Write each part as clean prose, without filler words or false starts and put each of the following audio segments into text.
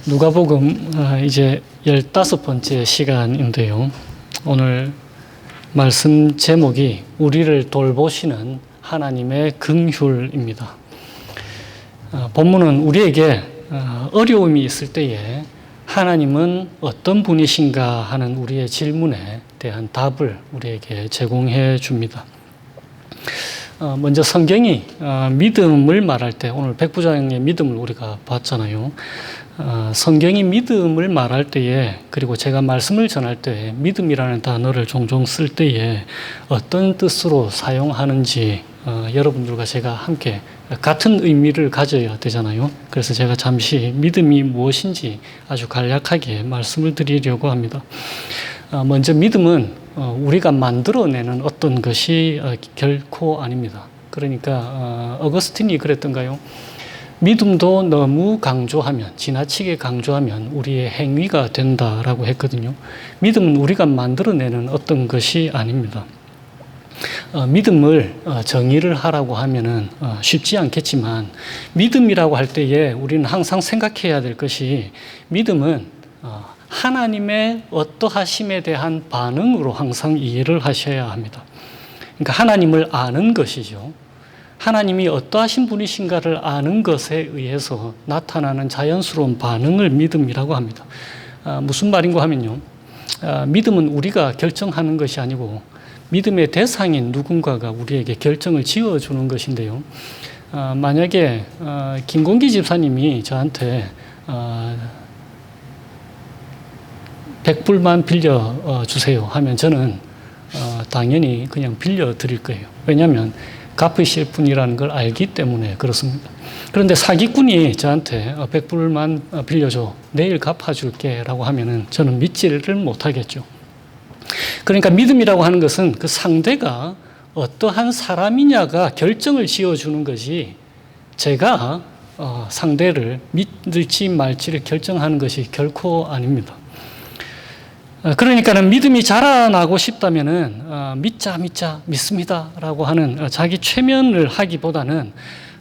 누가복음 이제 15번째 시간인데요. 오늘 말씀 제목이 우리를 돌보시는 하나님의 긍휼입니다. 본문은 우리에게 어려움이 있을 때에 하나님은 어떤 분이신가 하는 우리의 질문에 대한 답을 우리에게 제공해 줍니다. 먼저 성경이 믿음을 말할 때 오늘 백부장의 믿음을 우리가 봤잖아요. 성경이 믿음을 말할 때에, 그리고 제가 말씀을 전할 때 믿음이라는 단어를 종종 쓸 때에 어떤 뜻으로 사용하는지 여러분들과 제가 함께 같은 의미를 가져야 되잖아요. 그래서 제가 잠시 믿음이 무엇인지 아주 간략하게 말씀을 드리려고 합니다. 먼저 믿음은 우리가 만들어내는 어떤 것이 결코 아닙니다. 그러니까 어거스틴이 그랬던가요? 믿음도 너무 강조하면, 지나치게 강조하면 우리의 행위가 된다라고 했거든요. 믿음은 우리가 만들어내는 어떤 것이 아닙니다. 믿음을 정의를 하라고 하면은 쉽지 않겠지만, 믿음이라고 할 때에 우리는 항상 생각해야 될 것이, 믿음은 하나님의 어떠하심에 대한 반응으로 항상 이해를 하셔야 합니다. 그러니까 하나님을 아는 것이죠. 하나님이 어떠하신 분이신가를 아는 것에 의해서 나타나는 자연스러운 반응을 믿음이라고 합니다. 무슨 말인가 하면요. 믿음은 우리가 결정하는 것이 아니고 믿음의 대상인 누군가가 우리에게 결정을 지어주는 것인데요. 만약에 김공기 집사님이 저한테 100불만 빌려주세요 하면 저는 당연히 그냥 빌려드릴 거예요. 왜냐하면 갚으실 분이라는 걸 알기 때문에 그렇습니다. 그런데 사기꾼이 저한테 100불만 빌려줘, 내일 갚아줄게 라고 하면은 저는 믿지를 못하겠죠. 그러니까 믿음이라고 하는 것은 그 상대가 어떠한 사람이냐가 결정을 지어주는 것이, 제가 상대를 믿을지 말지를 결정하는 것이 결코 아닙니다. 그러니까는 믿음이 자라나고 싶다면은 믿습니다 라고 하는 자기 최면을 하기보다는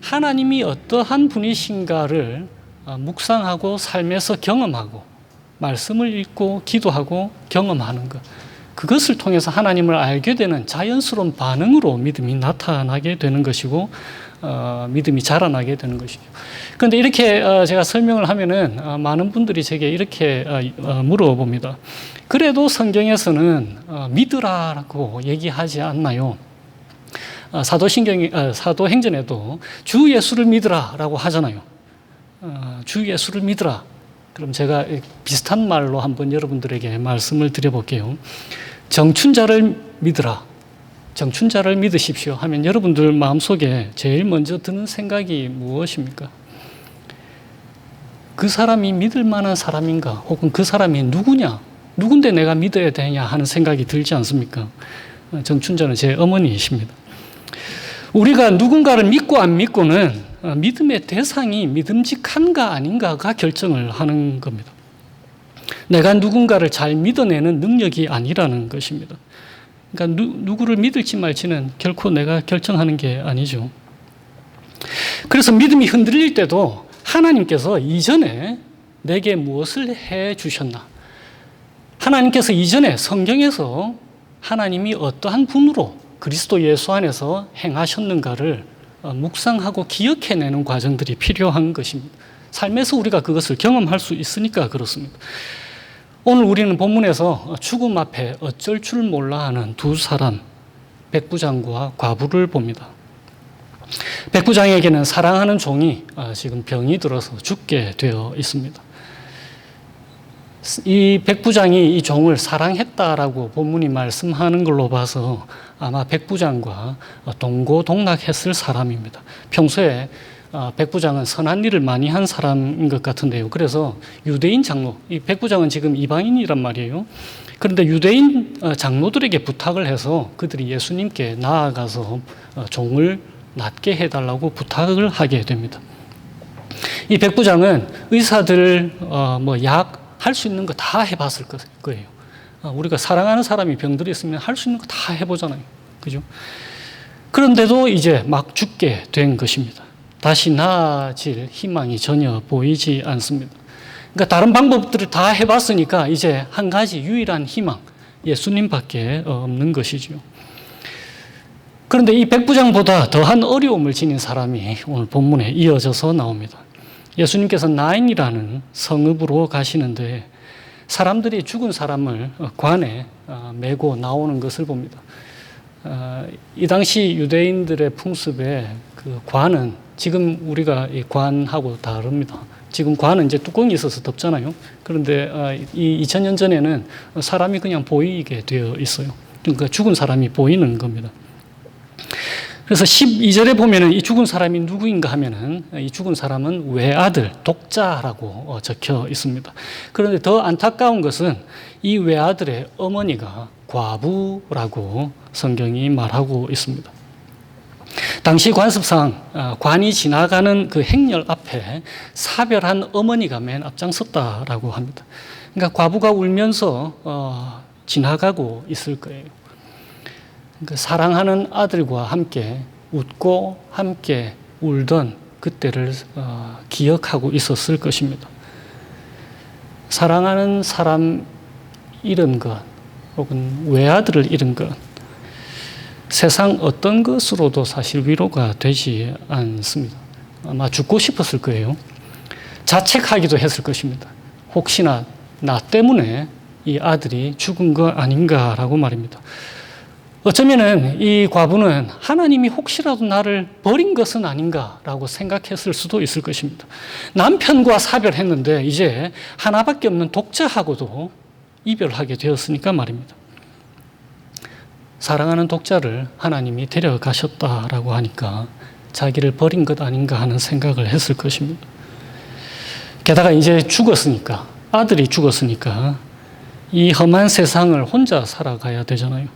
하나님이 어떠한 분이신가를 묵상하고 삶에서 경험하고, 말씀을 읽고 기도하고 경험하는 것, 그것을 통해서 하나님을 알게 되는 자연스러운 반응으로 믿음이 나타나게 되는 것이고, 믿음이 자라나게 되는 것이죠. 그런데 이렇게 제가 설명을 하면은 많은 분들이 제게 이렇게 물어봅니다. 그래도 성경에서는 믿으라고 얘기하지 않나요? 사도행전에도 주 예수를 믿으라라고 하잖아요. 주 예수를 믿으라. 그럼 제가 비슷한 말로 한번 여러분들에게 말씀을 드려볼게요. 정춘자를 믿으라. 정춘자를 믿으십시오 하면 여러분들 마음속에 제일 먼저 드는 생각이 무엇입니까? 그 사람이 믿을 만한 사람인가? 혹은 그 사람이 누구냐? 누군데 내가 믿어야 되냐 하는 생각이 들지 않습니까? 정춘자는 제 어머니이십니다. 우리가 누군가를 믿고 안 믿고는 믿음의 대상이 믿음직한가 아닌가가 결정을 하는 겁니다. 내가 누군가를 잘 믿어내는 능력이 아니라는 것입니다. 그러니까 누구를 믿을지 말지는 결코 내가 결정하는 게 아니죠. 그래서 믿음이 흔들릴 때도 하나님께서 이전에 내게 무엇을 해 주셨나? 하나님께서 이전에 성경에서 하나님이 어떠한 분으로 그리스도 예수 안에서 행하셨는가를 묵상하고 기억해내는 과정들이 필요한 것입니다. 삶에서 우리가 그것을 경험할 수 있으니까 그렇습니다. 오늘 우리는 본문에서 죽음 앞에 어쩔 줄 몰라 하는 두 사람, 백부장과 과부를 봅니다. 백부장에게는 사랑하는 종이 지금 병이 들어서 죽게 되어 있습니다. 이 백부장이 이 종을 사랑했다라고 본문이 말씀하는 걸로 봐서 아마 백부장과 동고동락했을 사람입니다. 평소에 백부장은 선한 일을 많이 한 사람인 것 같은데요. 그래서 유대인 장로, 이 백부장은 지금 이방인이란 말이에요. 그런데 유대인 장로들에게 부탁을 해서 그들이 예수님께 나아가서 종을 낫게 해달라고 부탁을 하게 됩니다. 이 백부장은 의사들 약 할 수 있는 거 다 해봤을 거예요. 우리가 사랑하는 사람이 병들어 있으면 할 수 있는 거 다 해보잖아요. 그죠? 그런데도 이제 막 죽게 된 것입니다. 다시 나아질 희망이 전혀 보이지 않습니다. 그러니까 다른 방법들을 다 해봤으니까 이제 한 가지 유일한 희망, 예수님밖에 없는 것이죠. 그런데 이 백부장보다 더한 어려움을 지닌 사람이 오늘 본문에 이어져서 나옵니다. 예수님께서 나인이라는 성읍으로 가시는데 사람들이 죽은 사람을 관에 메고 나오는 것을 봅니다. 이 당시 유대인들의 풍습에 그 관은 지금 우리가 이 관하고 다릅니다. 지금 관은 이제 뚜껑이 있어서 덮잖아요. 그런데 이 2000년 전에는 사람이 그냥 보이게 되어 있어요. 그러니까 죽은 사람이 보이는 겁니다. 그래서 12절에 보면은 이 죽은 사람이 누구인가 하면은 이 죽은 사람은 외아들, 독자라고 적혀 있습니다. 그런데 더 안타까운 것은 이 외아들의 어머니가 과부라고 성경이 말하고 있습니다. 당시 관습상 관이 지나가는 그 행렬 앞에 사별한 어머니가 맨 앞장섰다라고 합니다. 그러니까 과부가 울면서 지나가고 있을 거예요. 그러니까 사랑하는 아들과 함께 웃고 함께 울던 그때를 기억하고 있었을 것입니다. 사랑하는 사람 잃은 것 혹은 외아들을 잃은 것, 세상 어떤 것으로도 사실 위로가 되지 않습니다. 아마 죽고 싶었을 거예요. 자책하기도 했을 것입니다. 혹시나 나 때문에 이 아들이 죽은 거 아닌가라고 말입니다. 어쩌면은 이 과부는 하나님이 혹시라도 나를 버린 것은 아닌가라고 생각했을 수도 있을 것입니다. 남편과 사별했는데 이제 하나밖에 없는 독자하고도 이별하게 되었으니까 말입니다. 사랑하는 독자를 하나님이 데려가셨다라고 하니까 자기를 버린 것 아닌가 하는 생각을 했을 것입니다. 게다가 이제 죽었으니까, 아들이 죽었으니까 이 험한 세상을 혼자 살아가야 되잖아요.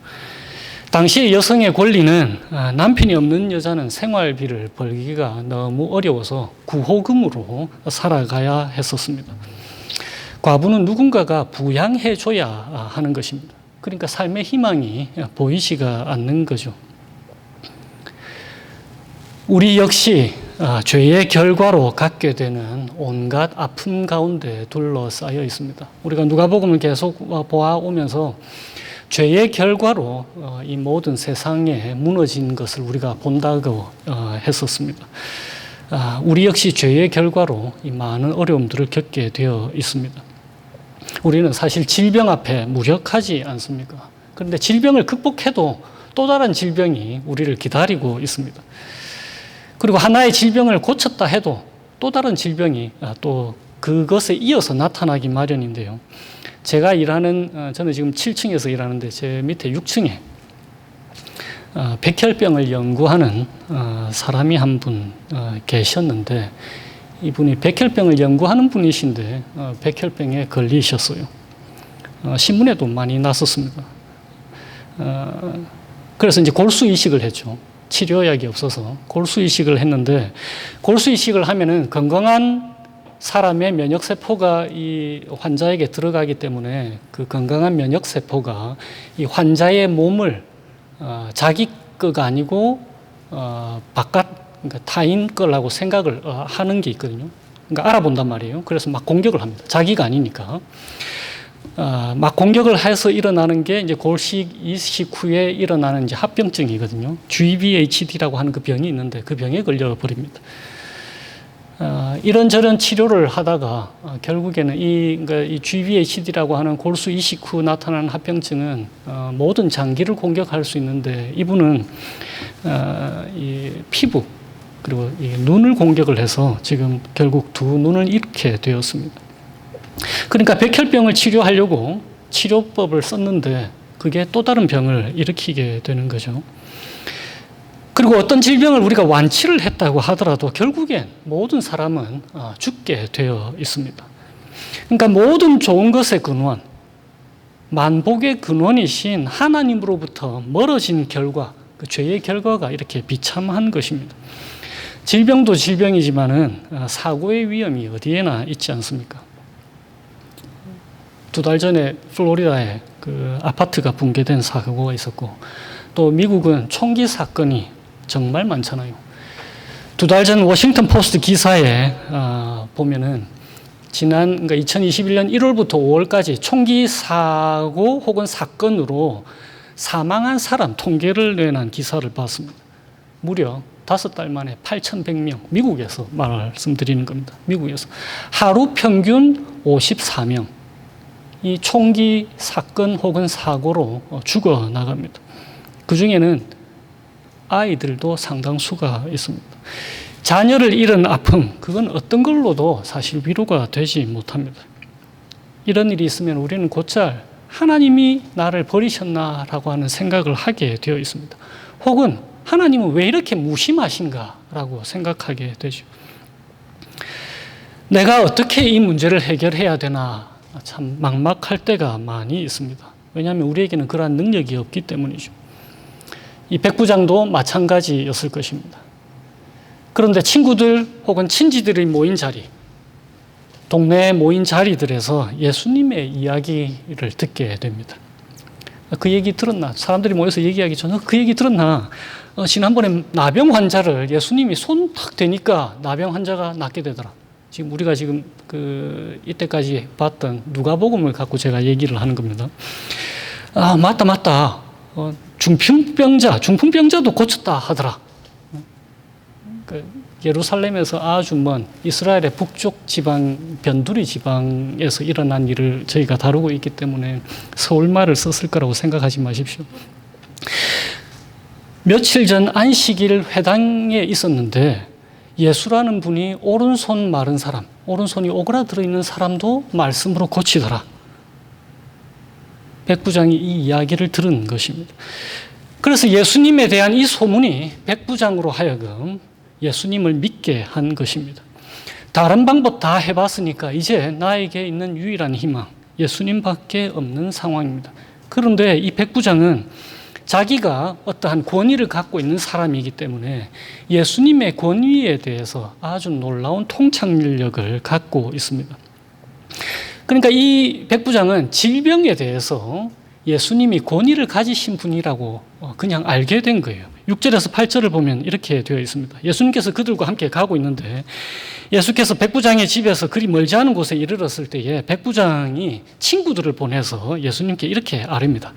당시의 여성의 권리는 남편이 없는 여자는 생활비를 벌기가 너무 어려워서 구호금으로 살아가야 했었습니다. 과부는 누군가가 부양해 줘야 하는 것입니다. 그러니까 삶의 희망이 보이지가 않는 거죠. 우리 역시 죄의 결과로 갖게 되는 온갖 아픔 가운데 둘러싸여 있습니다. 우리가 누가복음을 계속 보아오면서 죄의 결과로 이 모든 세상에 무너진 것을 우리가 본다고 했었습니다. 우리 역시 죄의 결과로 이 많은 어려움들을 겪게 되어 있습니다. 우리는 사실 질병 앞에 무력하지 않습니까? 그런데 질병을 극복해도 또 다른 질병이 우리를 기다리고 있습니다. 그리고 하나의 질병을 고쳤다 해도 또 다른 질병이 또 그것에 이어서 나타나기 마련인데요. 제가 저는 지금 7층에서 일하는데 제 밑에 6층에 백혈병을 연구하는 사람이 한 분 계셨는데 이분이 백혈병을 연구하는 분이신데 백혈병에 걸리셨어요. 신문에도 많이 났었습니다. 그래서 이제 골수 이식을 했죠. 치료약이 없어서 골수 이식을 했는데 골수 이식을 하면은 건강한 사람의 면역세포가 이 환자에게 들어가기 때문에 그 건강한 면역세포가 이 환자의 몸을 자기 거가 아니고 그러니까 타인 거라고 생각을 하는 게 있거든요. 그러니까 알아본단 말이에요. 그래서 막 공격을 합니다. 자기가 아니니까. 막 공격을 해서 일어나는 게 이제 골수 이식 후에 일어나는 이제 합병증이거든요. GVHD라고 하는 그 병이 있는데 그 병에 걸려 버립니다. 이런저런 치료를 하다가 결국에는 이 GVHD라고 하는 골수 이식 후 나타나는 합병증은 모든 장기를 공격할 수 있는데 이분은 이 피부 그리고 이 눈을 공격을 해서 지금 결국 두 눈을 잃게 되었습니다. 그러니까 백혈병을 치료하려고 치료법을 썼는데 그게 또 다른 병을 일으키게 되는 거죠. 그리고 어떤 질병을 우리가 완치를 했다고 하더라도 결국엔 모든 사람은 죽게 되어 있습니다. 그러니까 모든 좋은 것의 근원, 만복의 근원이신 하나님으로부터 멀어진 결과, 그 죄의 결과가 이렇게 비참한 것입니다. 질병도 질병이지만은 사고의 위험이 어디에나 있지 않습니까? 2달 전에 플로리다에 그 아파트가 붕괴된 사고가 있었고 또 미국은 총기 사건이 정말 많잖아요. 2달 전 워싱턴 포스트 기사에 보면은 지난 그러니까 2021년 1월부터 5월까지 총기 사고 혹은 사건으로 사망한 사람 통계를 내놓은 기사를 봤습니다. 무려 5달 만에 8,100명, 미국에서 말씀드리는 겁니다. 미국에서 하루 평균 54명 이 총기 사건 혹은 사고로 죽어나갑니다. 그 중에는 아이들도 상당수가 있습니다. 자녀를 잃은 아픔, 그건 어떤 걸로도 사실 위로가 되지 못합니다. 이런 일이 있으면 우리는 곧잘 하나님이 나를 버리셨나라고 하는 생각을 하게 되어 있습니다. 혹은 하나님은 왜 이렇게 무심하신가라고 생각하게 되죠. 내가 어떻게 이 문제를 해결해야 되나 참 막막할 때가 많이 있습니다. 왜냐하면 우리에게는 그러한 능력이 없기 때문이죠. 이 백부장도 마찬가지였을 것입니다. 그런데 친구들 혹은 친지들이 모인 자리, 동네에 모인 자리들에서 예수님의 이야기를 듣게 됩니다. 그 얘기 들었나? 사람들이 모여서 얘기하기 전에 그 얘기 들었나? 지난번에 나병 환자를 예수님이 손 탁 대니까 나병 환자가 낫게 되더라. 지금 우리가 지금 이때까지 봤던 누가복음을 갖고 제가 얘기를 하는 겁니다. 아, 맞다. 중풍병자도 고쳤다 하더라. 예루살렘에서 아주 먼 이스라엘의 북쪽 지방, 변두리 지방에서 일어난 일을 저희가 다루고 있기 때문에 서울말을 썼을 거라고 생각하지 마십시오. 며칠 전 안식일 회당에 있었는데 예수라는 분이 오른손 마른 사람, 오른손이 오그라들어 있는 사람도 말씀으로 고치더라. 백부장이 이 이야기를 들은 것입니다. 그래서 예수님에 대한 이 소문이 백부장으로 하여금 예수님을 믿게 한 것입니다. 다른 방법 다 해봤으니까 이제 나에게 있는 유일한 희망, 예수님밖에 없는 상황입니다. 그런데 이 백부장은 자기가 어떠한 권위를 갖고 있는 사람이기 때문에 예수님의 권위에 대해서 아주 놀라운 통찰력을 갖고 있습니다. 그러니까 이 백부장은 질병에 대해서 예수님이 권위를 가지신 분이라고 그냥 알게 된 거예요. 6절에서 8절을 보면 이렇게 되어 있습니다. 예수님께서 그들과 함께 가고 있는데 예수께서 백부장의 집에서 그리 멀지 않은 곳에 이르렀을 때에 백부장이 친구들을 보내서 예수님께 이렇게 아뢰입니다.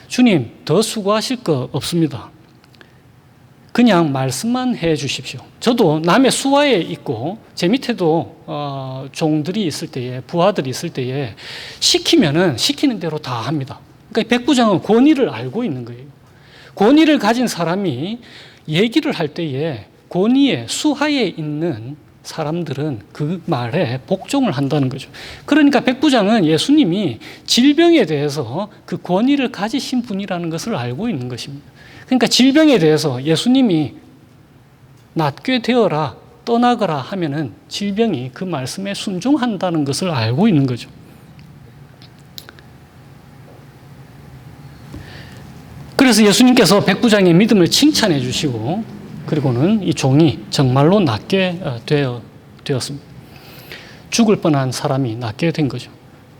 주님, 더 수고하실 거 없습니다. 그냥 말씀만 해 주십시오. 저도 남의 수하에 있고 제 밑에도 종들이 있을 때에, 부하들이 있을 때에 시키면은 시키는 대로 다 합니다. 그러니까 백부장은 권위를 알고 있는 거예요. 권위를 가진 사람이 얘기를 할 때에 권위의 수하에 있는 사람들은 그 말에 복종을 한다는 거죠. 그러니까 백부장은 예수님이 질병에 대해서 그 권위를 가지신 분이라는 것을 알고 있는 것입니다. 그러니까 질병에 대해서 예수님이 낫게 되어라, 떠나거라 하면은 질병이 그 말씀에 순종한다는 것을 알고 있는 거죠. 그래서 예수님께서 백부장의 믿음을 칭찬해 주시고 그리고는 이 종이 정말로 낫게 되었습니다. 죽을 뻔한 사람이 낫게 된 거죠.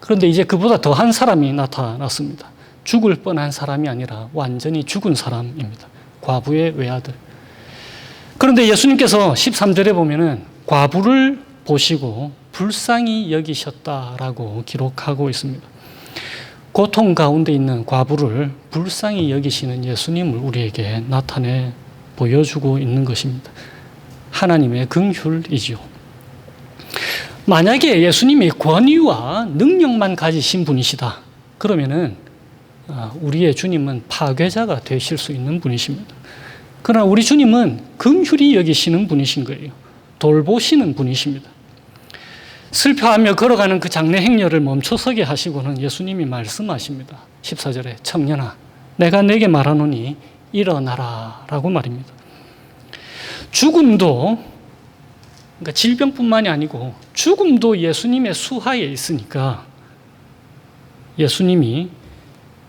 그런데 이제 그보다 더한 사람이 나타났습니다. 죽을 뻔한 사람이 아니라 완전히 죽은 사람입니다. 과부의 외아들. 그런데 예수님께서 13절에 보면은 과부를 보시고 불쌍히 여기셨다라고 기록하고 있습니다. 고통 가운데 있는 과부를 불쌍히 여기시는 예수님을 우리에게 나타내 보여주고 있는 것입니다. 하나님의 긍휼이지요. 만약에 예수님이 권위와 능력만 가지신 분이시다. 그러면은 우리의 주님은 파괴자가 되실 수 있는 분이십니다. 그러나 우리 주님은 긍휼히 여기시는 분이신 거예요. 돌보시는 분이십니다. 슬퍼하며 걸어가는 그 장례 행렬을 멈춰서게 하시고는 예수님이 말씀하십니다. 14절에 청년아, 내가 내게 말하노니 일어나라 라고 말입니다. 죽음도, 그러니까 질병뿐만이 아니고 죽음도 예수님의 수하에 있으니까 예수님이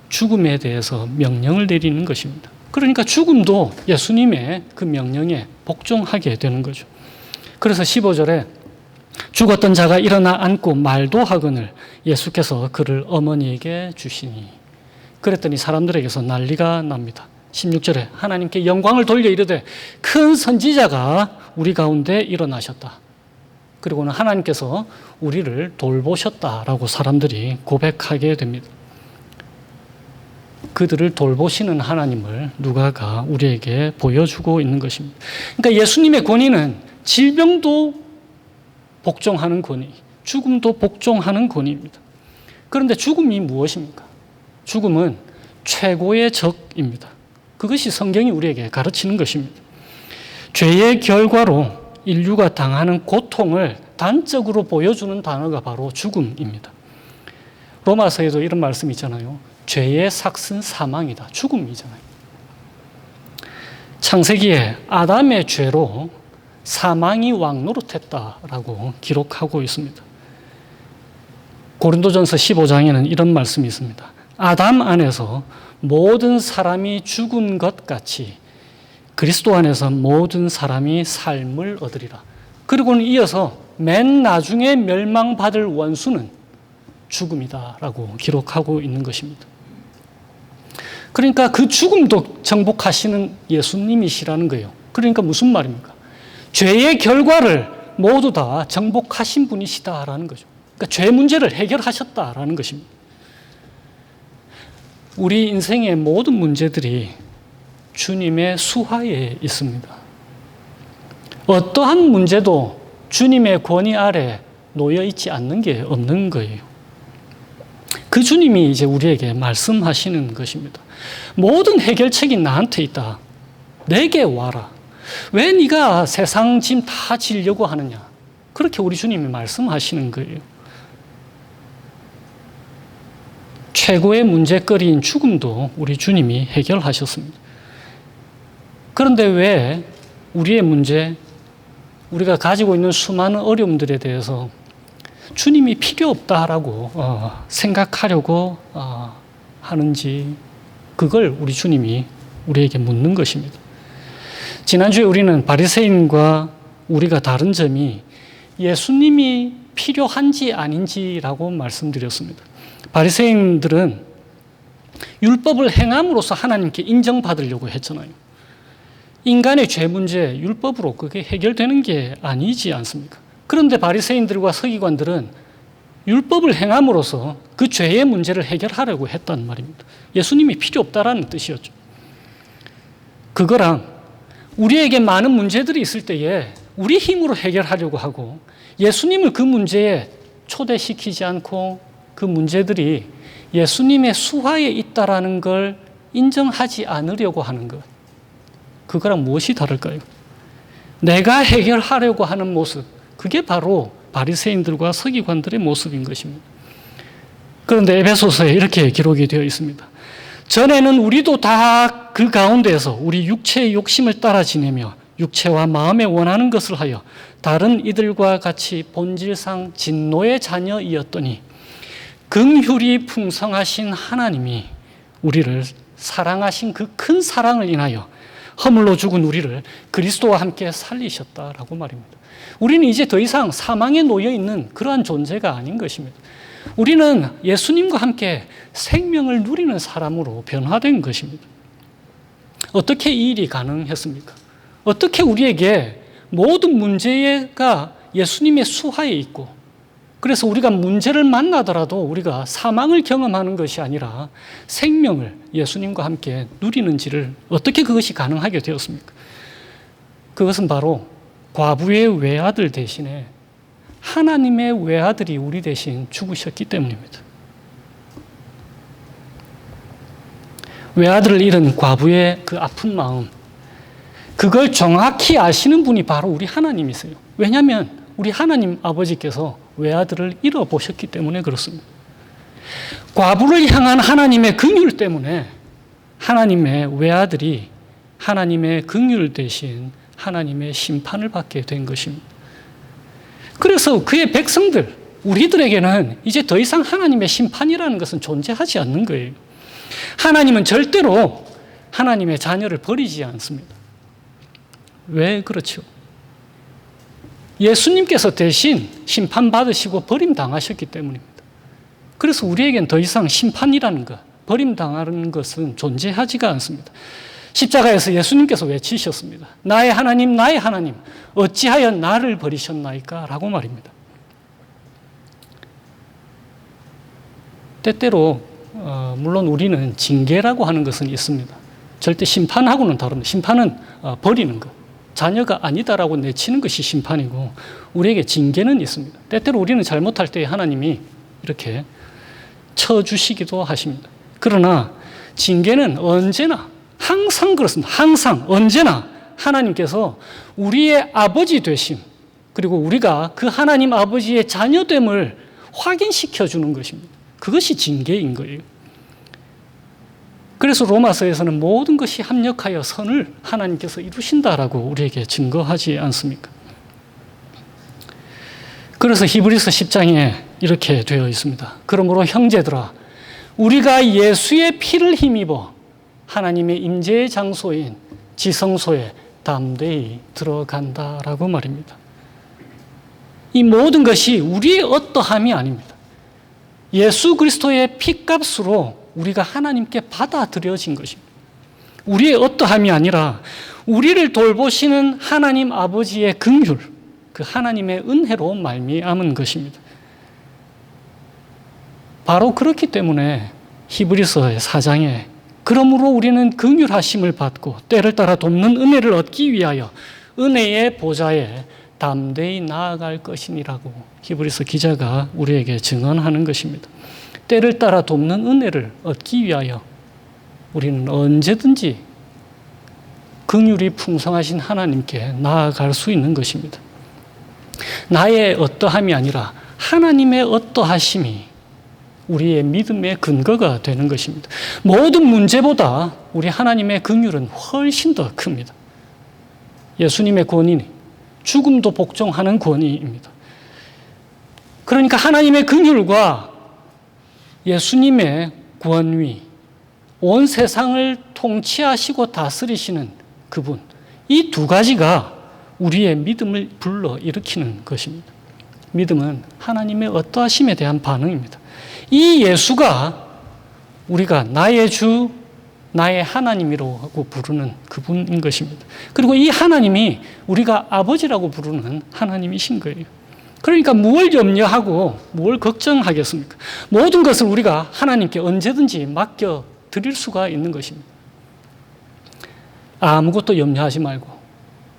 죽음에 대해서 명령을 내리는 것입니다. 그러니까 죽음도 예수님의 그 명령에 복종하게 되는 거죠. 그래서 15절에 죽었던 자가 일어나 앉고 말도 하거늘 예수께서 그를 어머니에게 주시니 그랬더니 사람들에게서 난리가 납니다. 16절에 하나님께 영광을 돌려 이르되 큰 선지자가 우리 가운데 일어나셨다. 그리고는 하나님께서 우리를 돌보셨다라고 사람들이 고백하게 됩니다. 그들을 돌보시는 하나님을 누가가 우리에게 보여주고 있는 것입니다. 그러니까 예수님의 권위는 질병도 복종하는 권위, 죽음도 복종하는 권위입니다. 그런데 죽음이 무엇입니까? 죽음은 최고의 적입니다. 그것이 성경이 우리에게 가르치는 것입니다. 죄의 결과로 인류가 당하는 고통을 단적으로 보여주는 단어가 바로 죽음입니다. 로마서에도 이런 말씀이 있잖아요. 죄의 삭은 사망이다. 죽음이잖아요. 창세기에 아담의 죄로 사망이 왕노릇했다라고 기록하고 있습니다. 고린도전서 15장에는 이런 말씀이 있습니다. 아담 안에서 모든 사람이 죽은 것 같이 그리스도 안에서 모든 사람이 삶을 얻으리라. 그리고는 이어서 맨 나중에 멸망받을 원수는 죽음이다라고 기록하고 있는 것입니다. 그러니까 그 죽음도 정복하시는 예수님이시라는 거예요. 그러니까 무슨 말입니까? 죄의 결과를 모두 다 정복하신 분이시다라는 거죠. 그러니까 죄 문제를 해결하셨다라는 것입니다. 우리 인생의 모든 문제들이 주님의 수하에 있습니다. 어떠한 문제도 주님의 권위 아래 놓여 있지 않는 게 없는 거예요. 그 주님이 이제 우리에게 말씀하시는 것입니다. 모든 해결책이 나한테 있다. 내게 와라. 왜 네가 세상 짐 다 지려고 하느냐. 그렇게 우리 주님이 말씀하시는 거예요. 최고의 문제거리인 죽음도 우리 주님이 해결하셨습니다. 그런데 왜 우리의 문제, 우리가 가지고 있는 수많은 어려움들에 대해서 주님이 필요 없다라고 생각하려고 하는지, 그걸 우리 주님이 우리에게 묻는 것입니다. 지난주에 우리는 바리새인과 우리가 다른 점이 예수님이 필요한지 아닌지라고 말씀드렸습니다. 바리새인들은 율법을 행함으로써 하나님께 인정받으려고 했잖아요. 인간의 죄 문제, 율법으로 그게 해결되는 게 아니지 않습니까? 그런데 바리새인들과 서기관들은 율법을 행함으로써 그 죄의 문제를 해결하려고 했단 말입니다. 예수님이 필요 없다라는 뜻이었죠. 그거랑 우리에게 많은 문제들이 있을 때에 우리 힘으로 해결하려고 하고 예수님을 그 문제에 초대시키지 않고 그 문제들이 예수님의 수하에 있다라는 걸 인정하지 않으려고 하는 것. 그거랑 무엇이 다를까요? 내가 해결하려고 하는 모습, 그게 바로 바리새인들과 서기관들의 모습인 것입니다. 그런데 에베소서에 이렇게 기록이 되어 있습니다. 전에는 우리도 다 그 가운데에서 우리 육체의 욕심을 따라 지내며 육체와 마음에 원하는 것을 하여 다른 이들과 같이 본질상 진노의 자녀이었더니 긍휼이 풍성하신 하나님이 우리를 사랑하신 그 큰 사랑을 인하여 허물로 죽은 우리를 그리스도와 함께 살리셨다라고 말입니다. 우리는 이제 더 이상 사망에 놓여 있는 그러한 존재가 아닌 것입니다. 우리는 예수님과 함께 생명을 누리는 사람으로 변화된 것입니다. 어떻게 이 일이 가능했습니까? 어떻게 우리에게 모든 문제가 예수님의 수하에 있고, 그래서 우리가 문제를 만나더라도 우리가 사망을 경험하는 것이 아니라 생명을 예수님과 함께 누리는지를 어떻게 그것이 가능하게 되었습니까? 그것은 바로 과부의 외아들 대신에 하나님의 외아들이 우리 대신 죽으셨기 때문입니다. 외아들을 잃은 과부의 그 아픈 마음, 그걸 정확히 아시는 분이 바로 우리 하나님이세요. 왜냐하면 우리 하나님 아버지께서 외아들을 잃어보셨기 때문에 그렇습니다. 과부를 향한 하나님의 긍휼 때문에 하나님의 외아들이 하나님의 긍휼 대신 하나님의 심판을 받게 된 것입니다. 그래서 그의 백성들, 우리들에게는 이제 더 이상 하나님의 심판이라는 것은 존재하지 않는 거예요. 하나님은 절대로 하나님의 자녀를 버리지 않습니다. 왜 그렇죠? 예수님께서 대신 심판받으시고 버림당하셨기 때문입니다. 그래서 우리에겐 더 이상 심판이라는 것, 버림당하는 것은 존재하지가 않습니다. 십자가에서 예수님께서 외치셨습니다. 나의 하나님, 나의 하나님, 어찌하여 나를 버리셨나이까? 라고 말입니다. 때때로 물론 우리는 징계라고 하는 것은 있습니다. 절대 심판하고는 다릅니다. 심판은 버리는 것, 자녀가 아니다라고 내치는 것이 심판이고, 우리에게 징계는 있습니다. 때때로 우리는 잘못할 때 하나님이 이렇게 쳐주시기도 하십니다. 그러나 징계는 언제나, 항상 그렇습니다. 항상 언제나 하나님께서 우리의 아버지 되심, 그리고 우리가 그 하나님 아버지의 자녀됨을 확인시켜 주는 것입니다. 그것이 징계인 거예요. 그래서 로마서에서는 모든 것이 합력하여 선을 하나님께서 이루신다라고 우리에게 증거하지 않습니까? 그래서 히브리서 10장에 이렇게 되어 있습니다. 그러므로 형제들아, 우리가 예수의 피를 힘입어 하나님의 임재의 장소인 지성소에 담대히 들어간다라고 말입니다. 이 모든 것이 우리의 어떠함이 아닙니다. 예수 그리스도의 피값으로 우리가 하나님께 받아들여진 것입니다. 우리의 어떠함이 아니라 우리를 돌보시는 하나님 아버지의 긍휼, 그 하나님의 은혜로 말미암은 것입니다. 바로 그렇기 때문에 히브리서 4장에 그러므로 우리는 긍휼하심을 받고 때를 따라 돕는 은혜를 얻기 위하여 은혜의 보좌에 담대히 나아갈 것이니라고 히브리서 기자가 우리에게 증언하는 것입니다. 때를 따라 돕는 은혜를 얻기 위하여 우리는 언제든지 긍휼이 풍성하신 하나님께 나아갈 수 있는 것입니다. 나의 어떠함이 아니라 하나님의 어떠하심이 우리의 믿음의 근거가 되는 것입니다. 모든 문제보다 우리 하나님의 긍휼은 훨씬 더 큽니다. 예수님의 권위니 죽음도 복종하는 권위입니다. 그러니까 하나님의 긍휼과 예수님의 권위, 온 세상을 통치하시고 다스리시는 그분, 이 두 가지가 우리의 믿음을 불러일으키는 것입니다. 믿음은 하나님의 어떠하심에 대한 반응입니다. 이 예수가 우리가 나의 주, 나의 하나님이라고 부르는 그분인 것입니다. 그리고 이 하나님이 우리가 아버지라고 부르는 하나님이신 거예요. 그러니까 무엇을 염려하고 무엇을 걱정하겠습니까? 모든 것을 우리가 하나님께 언제든지 맡겨드릴 수가 있는 것입니다. 아무것도 염려하지 말고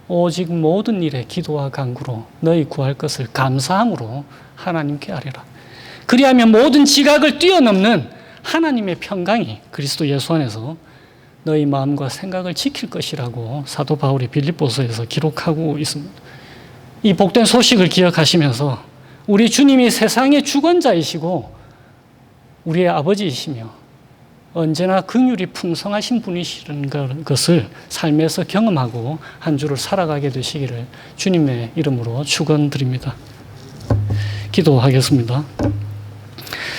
오직 모든 일에 기도와 간구로 너희 구할 것을 감사함으로 하나님께 아뢰라. 그리하면 모든 지각을 뛰어넘는 하나님의 평강이 그리스도 예수 안에서 너희 마음과 생각을 지킬 것이라고 사도 바울이 빌립보서에서 기록하고 있습니다. 이 복된 소식을 기억하시면서 우리 주님이 세상의 주권자이시고 우리의 아버지이시며 언제나 긍휼이 풍성하신 분이시라는 것을 삶에서 경험하고 한 주를 살아가게 되시기를 주님의 이름으로 축원드립니다. 기도하겠습니다.